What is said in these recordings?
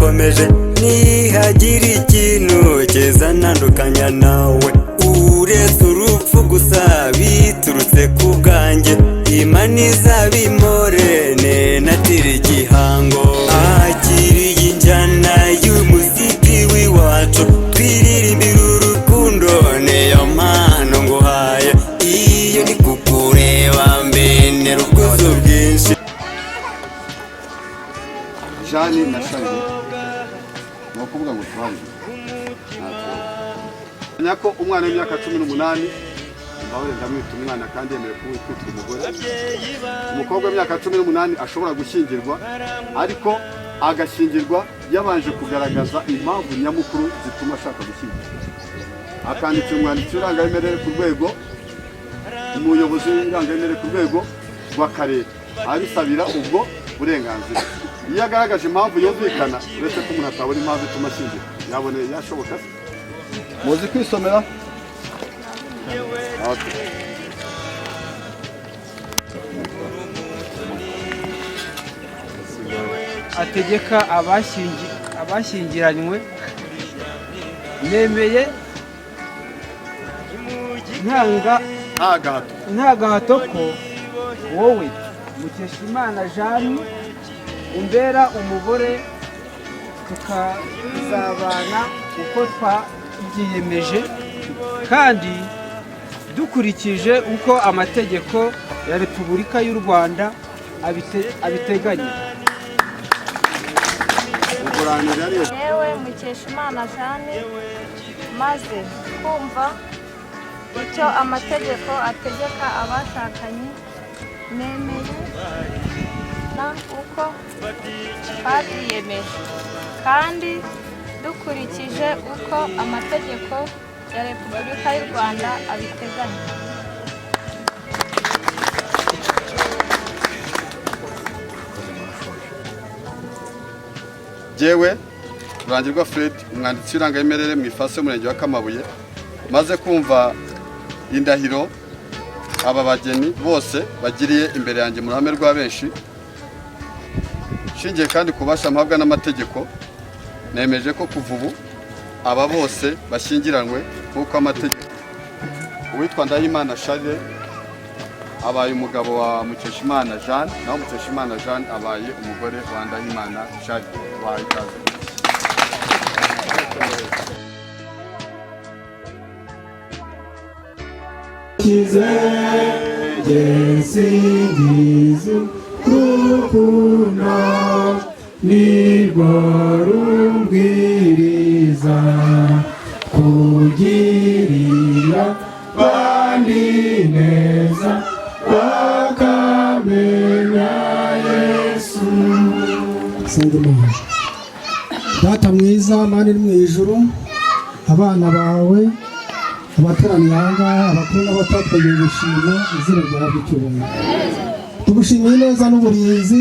ndakomeje nihagira ikintu kiza ntandukanya nawe uretse urupfu gusa biturutse ku bwanjye Imana izabimorene natira igihango akiriye injyana y'umuziki w'iwacu twiririmbira urukundo niyo mpano nguhaye iyo ni kukureba mbenera ubwuzu bwinshi Jani na Shani ni ukuvuga ngo tubane nyako umwana w'imyaka 18 mbawere ndamwita umwana kandi yemeye kwitwa umugore umukobwa w'imyaka 18 ashobora gushyingirwa ariko agashingirwa yabanje kugaragaza impamvu nyamukuru zituma ashaka gushyingirwa akandikira umwanditsi w'irangamimerere ku rwego umuyobozi w'irangamimerere ku rwego rw'akarere abisabira ubwo burenganzira iyo agaragaje impamvu yumvikana uretse ko umuntu atabona impamvu ituma ashyingirwa yabone yashoboka muzi kwisomera ategeka abashyingiranywe nemeye nta gahato ko wowe Mukeshimana Jani umbera umugore tukazabana uko twabyiyemeje kandi dukurikije uko amategeko ya Repubulika y'u Rwanda abiteganya. Yewe Mukeshimana Jani maze kumva icyo amategeko ategeka abashakanye nemeye uko twabyiyemeje kandi dukurikije uko amategeko ya Repubulika y'u Rwanda abiteganya. Jewe Rurangirwa Fred umwanditsi w'irangamimerere mu ifasi y'umurenge wa Kamabuye maze kumva indahiro aba bageni bose bagiriye imbere yanjye mu ruhame rwa benshi shingiye kandi kubasha mpabwa n'amategeko nemeje ko kuva ubu aba bose bashyingiranywe nk'uko amategeko uwitwa Ndahimana Charles abaye umugabo wa Mukeshimana Jean naho Mukeshimana Jean abaye umugore wa Ndahimana Charles wayikaze Singizu rukundo nirwo rumbwiriza kugirira bandi neza bakamenya Yesu. Sengimana Data mwiza Mana iri mu ijuru abana bawe abateraniye aha ngaha abakuru n'abatatwaye gushima izina ryawe ry'icyubahiro tugushimiye neza n'uburinzi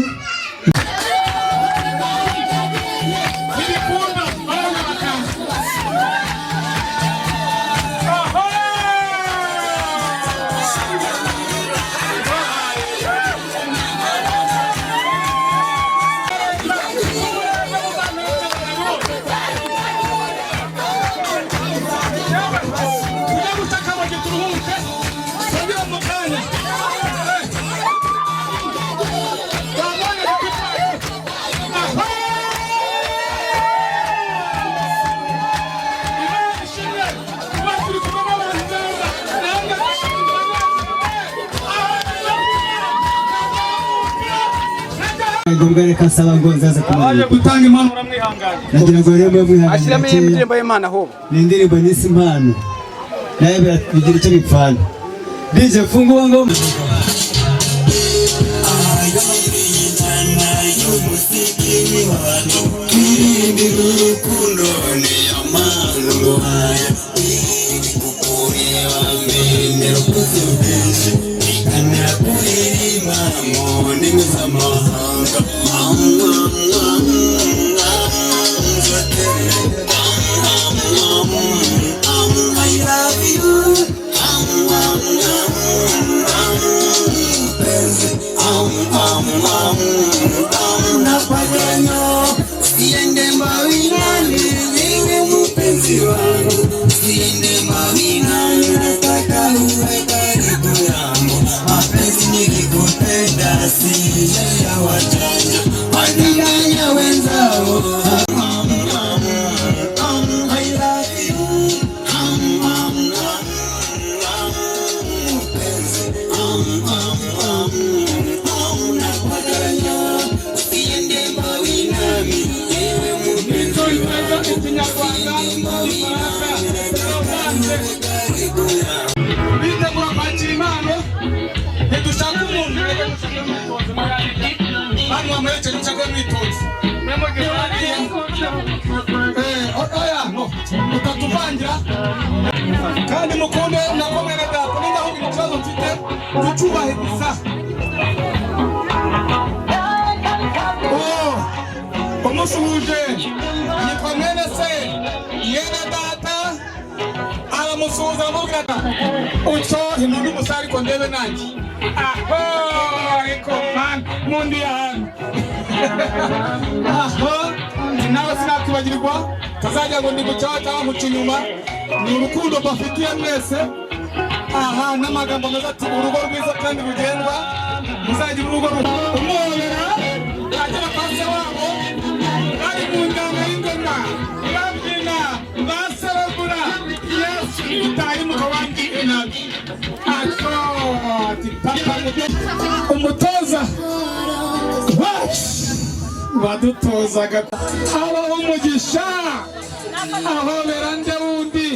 ngombwa reka nsaba ngo nzaze kumenya gutanga impano uramwihangana nagira ngo rero mwihangane ashyiramo indirimbo y'Imana ho ni indirimbo n'isi impano nayo bigira icyo bipfana DJ fungua ngoma Siende mbali Wanyang'anya wenzao. bitegura kwakira impano ntidushaka umuntu hano wamuherekeje ushaka imyitozo oya no utatuvangira kandi mukunde nakomwe na data ninda ahubwo ikibazo mfite tucyubahiriza umusuhuje yitwa mwene se mwene data aramusuhuza aramubwira ati utyo ntundi umusare ariko ndebe nanjye aho ariko man mundi yahantu aho nawe sinakwibagirwa tazajya ngo ndi gucaho cyangwa muca inyuma ni urukundo bafitiye mwese aha n'amagambo meza ati urugo rwiza kandi rugendwa muzagira urugo umuhobera agera kwa se wabo bari mu ngano y'ingoma babyina baseragura yesu utaye mukabandi inabi ati papa umutoza badutozaga abaho umugisha ahobera nde wundi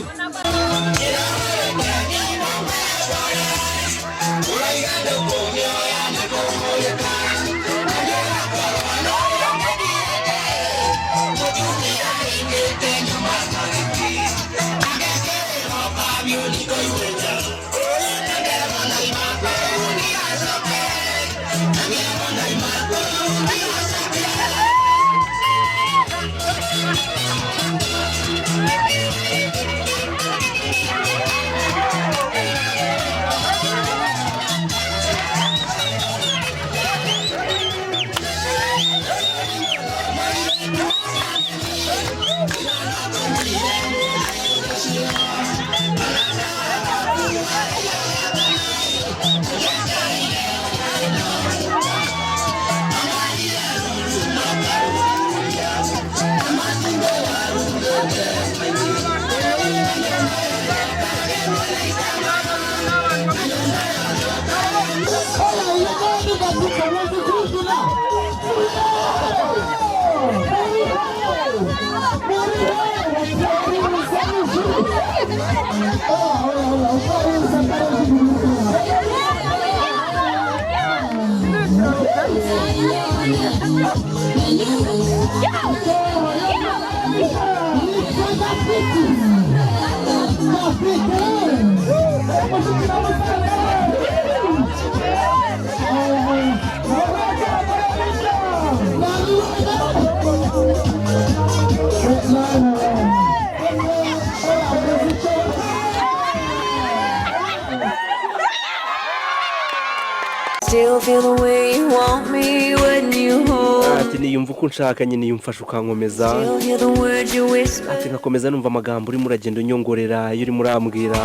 Still feel the way you want me when you hold. Ati niyumva uko nshaka nyine yumfasha ukankomeza. Still hear the words you whisper. Ati ngakomeza numva amagambo urimo uragenda unyongorera iyo urimo urambwira.